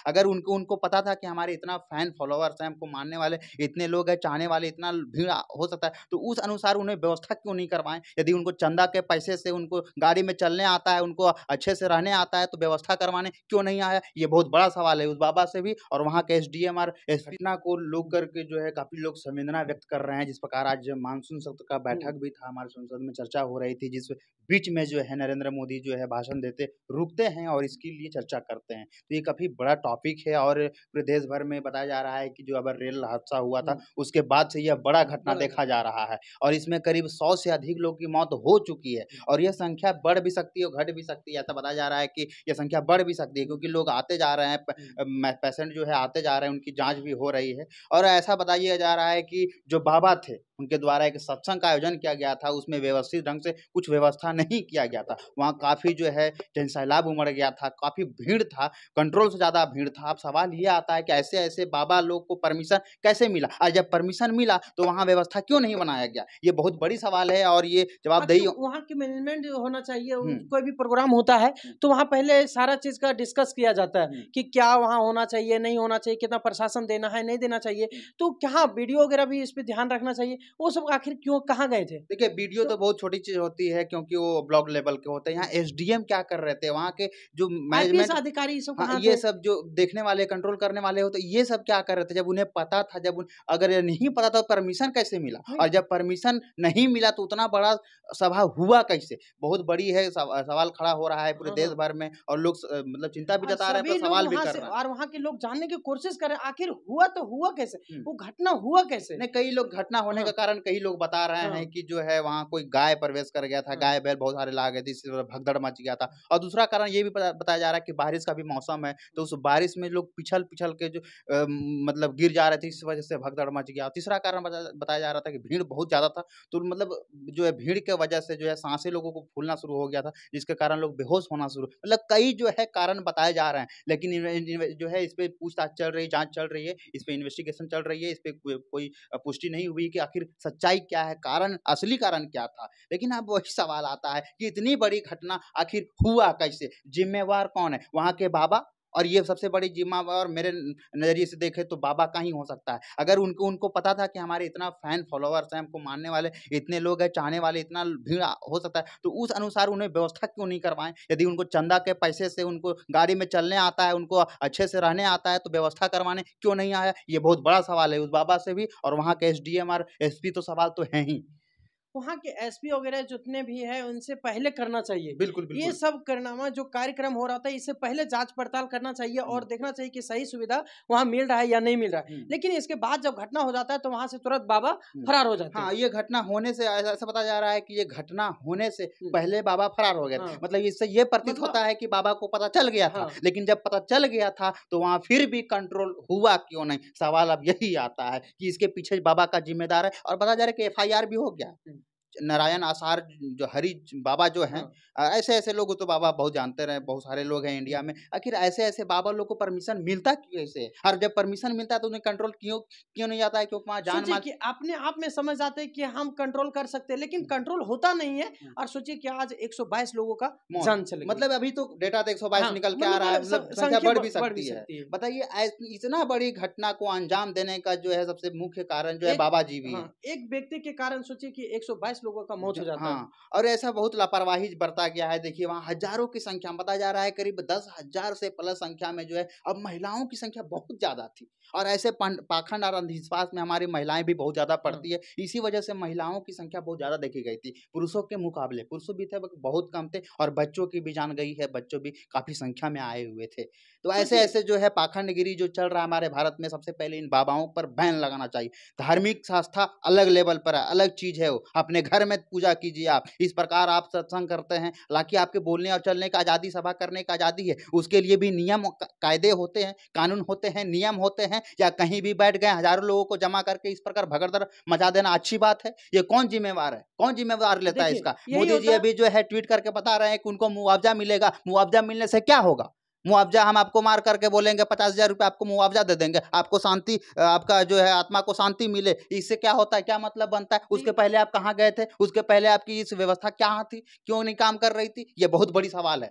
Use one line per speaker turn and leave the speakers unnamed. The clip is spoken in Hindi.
अगर उनको उनको पता था कि हमारे इतना फैन फॉलोवर्स हैं, हमको मानने वाले इतने लोग हैं, चाहने वाले इतना भीड़ हो सकता है, तो उस अनुसार उन्हें व्यवस्था क्यों नहीं करवाएँ? यदि उनको चंदा के पैसे से उनको गाड़ी में चलने आता है, उनको अच्छे से रहने आता है, तो व्यवस्था करवाने क्यों नहीं आया? ये बहुत बड़ा सवाल है उस बाबा से भी और वहाँ के एसडीएम और एसपी घटना को लेकर के जो है काफ़ी लोग संवेदना व्यक्त कर रहे हैं। जिस प्रकार आज मानसून सत्र का बैठक भी था, हमारे संसद में चर्चा हो रही थी, जिस बीच में जो है नरेंद्र मोदी जो है भाषण देते रुकते हैं और इसके लिए चर्चा करते हैं। तो ये काफ़ी बड़ा टॉपिक है और पूरे देश भर में बताया जा रहा है कि जो अगर रेल हादसा हुआ था, उसके बाद से यह बड़ा घटना देखा जा रहा है और इसमें करीब 100 से अधिक लोगों की मौत हो चुकी है और यह संख्या बढ़ भी सकती है और घट भी सकती है। ऐसा बताया जा रहा है कि यह संख्या बढ़ भी सकती है क्योंकि लोग आते जा रहे हैं, पेशेंट जो है आते जा रहे हैं, उनकी जाँच भी हो रही है और ऐसा बताया जा रहा है कि जो बाबा थे, उनके द्वारा एक सत्संग का आयोजन किया गया था, उसमें व्यवस्थित ढंग से कुछ व्यवस्था नहीं किया गया था। वहाँ काफ़ी जो है जनसैलाब उमड़ गया था, काफ़ी भीड़ था, कंट्रोल से ज़्यादा भीड़ था। अब सवाल ये आता है कि ऐसे-ऐसे बाबा लोग को परमिशन कैसे मिला? और जब परमिशन मिला तो वहाँ व्यवस्था क्यों नहीं बनाया गया? ये बहुत बड़ी सवाल है और ये जवाबदेही
वहाँ की मैनेजमेंट होना चाहिए।
हुँ।
कोई भी प्रोग्राम होता है तो वहाँ पहले सारा चीज़ का डिस्कस किया जाता है कि क्या वहाँ होना चाहिए, नहीं होना चाहिए, कितना प्रशासन देना है, नहीं देना चाहिए। तो क्या वीडियो वगैरह भी इस पे ध्यान रखना चाहिए? वो सब आखिर क्यों कहाँ गए थे?
देखिए, वीडियो तो बहुत छोटी चीज़ होती है क्योंकि वो ब्लॉक लेवल के होते हैं। यहाँ एसडीएम क्या कर रहे थे, वहाँ के जो
आईपीएस
मैनेजमेंट
अधिकारी सब
हाँ,
कहाँ
ये
थे?
सब जो देखने वाले, कंट्रोल करने वाले होते ये सब क्या कर रहे थे? जब उन्हें पता था, जब उन अगर ये नहीं पता था तो परमिशन कैसे मिला? और जब परमिशन नहीं मिला तो उतना बड़ा सभा हुआ कैसे? बहुत बड़ी है सवाल खड़ा हो रहा है पूरे देश भर में और लोग मतलब चिंता भी
और
जता रहे हैं,
सभी
पर
लोग
सवाल भी
वहाँ
कर
से
रहे हैं।
और वहाँ के लोग जानने की कोशिश कर रहे हैं, आखिर हुआ तो हुआ कैसे?
हुँ।
वो घटना हुआ कैसे?
नहीं, कई लोग घटना होने का कारण कई लोग बता रहे हैं कि जो है वहाँ कोई गाय प्रवेश कर गया था, गाय-बैल बहुत सारे ला गए थे, इससे भगदड़ मच गया था। और दूसरा कारण ये भी बताया जा रहा है कि बारिश का भी मौसम है, तो उस बारिश में लोग पिछल-पिछल के जो मतलब गिर जा रहे थे, इस वजह से भगदड़ मच गया। तीसरा कारण बताया जा रहा था कि भीड़ बहुत ज़्यादा था, तो मतलब जो है भीड़ के वजह से जो है साँसें लोगों को फूलना शुरू हो गया था, जिसके कारण लोग बेहोश होना शुरू मतलब कई जो है कारण बताए जा रहे हैं, लेकिन जो है इस पे पूछताछ चल रही है, जाँच चल रही है, इस पे इन्वेस्टिगेशन चल रही है, इस पे कोई पुष्टि नहीं हुई कि आखिर सच्चाई क्या है, कारण असली कारण क्या था? लेकिन अब वही सवाल आता है कि इतनी बड़ी घटना आखिर हुआ कैसे? ज़िम्मेवार कौन है? वहाँ के बाबा और ये सबसे बड़ी ज़िम्मेवार मेरे नज़रिए से देखें तो बाबा का ही हो सकता है। अगर उनको उनको पता था कि हमारे इतना फैन फॉलोवर्स हैं, हमको मानने वाले इतने लोग हैं, चाहने वाले इतना भीड़ हो सकता है, तो उस अनुसार उन्हें व्यवस्था क्यों नहीं करवाएँ? यदि उनको चंदा के पैसे से उनको गाड़ी में चलने आता है, उनको अच्छे से रहने आता है, तो व्यवस्था करवाने क्यों नहीं आया? ये बहुत बड़ा सवाल है उस बाबा से भी और वहाँ के एसडीएम और एसपी तो सवाल तो हैं ही।
वहाँ के एसपी वगैरह जितने भी हैं उनसे पहले करना चाहिए।
बिल्कुल,
ये
बिल्कुल।
सब करना जो कार्यक्रम हो रहा था इससे पहले जाँच पड़ताल करना चाहिए
हुँ,
और देखना चाहिए कि सही सुविधा वहाँ मिल रहा है या नहीं मिल रहा है।
हुँ,
लेकिन इसके बाद जब घटना हो जाता है तो वहाँ से तुरंत बाबा
हुँ।
फरार हो जाते हैं।
हाँ, ये घटना होने से ऐसा बताया जा रहा है कि ये घटना होने से
हुँ,
पहले बाबा फरार हो गए थे।
हाँ,
मतलब इससे ये प्रतीत
मतलब
होता है कि बाबा को पता चल गया था,
हाँ।
लेकिन जब पता चल गया था तो वहाँ फिर भी कंट्रोल हुआ क्यों नहीं? सवाल अब यही आता है कि इसके पीछे बाबा का ज़िम्मेदार है और बताया जा रहा है कि एफआईआर भी हो गया है।
हुँ,
नारायण आसार जो हरि बाबा जो हैं
हाँ।
ऐसे-ऐसे लोग तो बाबा बहुत जानते रहे, बहुत सारे लोग हैं इंडिया में। आखिर ऐसे-ऐसे बाबा लोग को परमिशन मिलता कैसे है? और जब परमिशन मिलता है तो उन्हें कंट्रोल क्यों क्यों नहीं आता है? क्योंकि वहाँ
सोचिए
जान-माल
कि अपने आप में समझ आते हैं कि हम कंट्रोल कर सकते हैं, लेकिन कंट्रोल होता नहीं है
हुँ।
और सोचिए कि आज 122 लोगों का
मौत
जान चली गई।
मतलब अभी तो डेटा तो 122
हाँ,
निकल के आ
मतलब
रहा है,
बड़ा
मतलब संख्या
संख्या
बढ़ भी
बढ़ भी
सकती है।
सकती है।
बताइए इतना बड़ी घटना को अंजाम देने का जो है सबसे मुख्य कारण जो है
एक
बाबा जी भी
हाँ,
हैं।
एक व्यक्ति के कारण सोचिए कि 122 लोगों का मौत
ज
हो जाता है।
हाँ, और ऐसा बहुत लापरवाही बरता गया है। देखिए वहाँ हज़ारों की संख्या में बताया जा रहा है करीब 10,000 से प्लस संख्या में जो है अब महिलाओं की संख्या बहुत ज़्यादा थी। और ऐसे पाखंड और अंधविश्वास में हमारी महिलाएँ भी बहुत ज़्यादा
हाँ,
पड़ती है। इसी वजह से महिलाओं की संख्या बहुत ज़्यादा देखी गई थी। पुरुषों के मुकाबले पुरुषों भी थे बट बहुत कम थे और बच्चों की भी जान गई है, बच्चों भी काफ़ी संख्या में आए हुए थे। तो
सोचिए
ऐसे-ऐसे जो है पाखंडगिरी जो चल रहा है हमारे भारत में सबसे पहले इन बाबाओं पर बैन लगाना चाहिए। धार्मिक आस्था अलग लेवल पर है, अलग चीज़ है वो। अपने घर में पूजा कीजिए आप। इस प्रकार आप सत्संग करते हैं, हालाँकि आपके बोलने और चलने का आज़ादी, सभा करने का आज़ादी है। उसके लिए भी नियम कायदे होते हैं, कानून होते हैं, नियम होते हैं या कहीं भी बैठ गए हज़ारों लोगों को जमा करके इस प्रकार भगदड़ मचा देना अच्छी बात है? ये कौन ज़िम्मेवार है? कौन ज़िम्मेवार लेता है
देखिए,
इसका?
यही
मोदी जी
होता है।
अभी जो है ट्वीट करके बता रहे हैं कि उनको मुआवज़ा मिलेगा। मुआवज़ा मिलने से क्या होगा? मुआवज़ा हम आपको मार करके बोलेंगे 50,000 रुपए आपको मुआवज़ा दे देंगे। आपको शांति आपका जो है आत्मा को शांति मिले, इससे क्या होता है? क्या मतलब बनता है?
नहीं,
उसके पहले आप कहाँ गए थे? उसके पहले आपकी इस व्यवस्था कहाँ थी? क्यों नहीं काम कर रही थी? ये बहुत बड़ी सवाल है।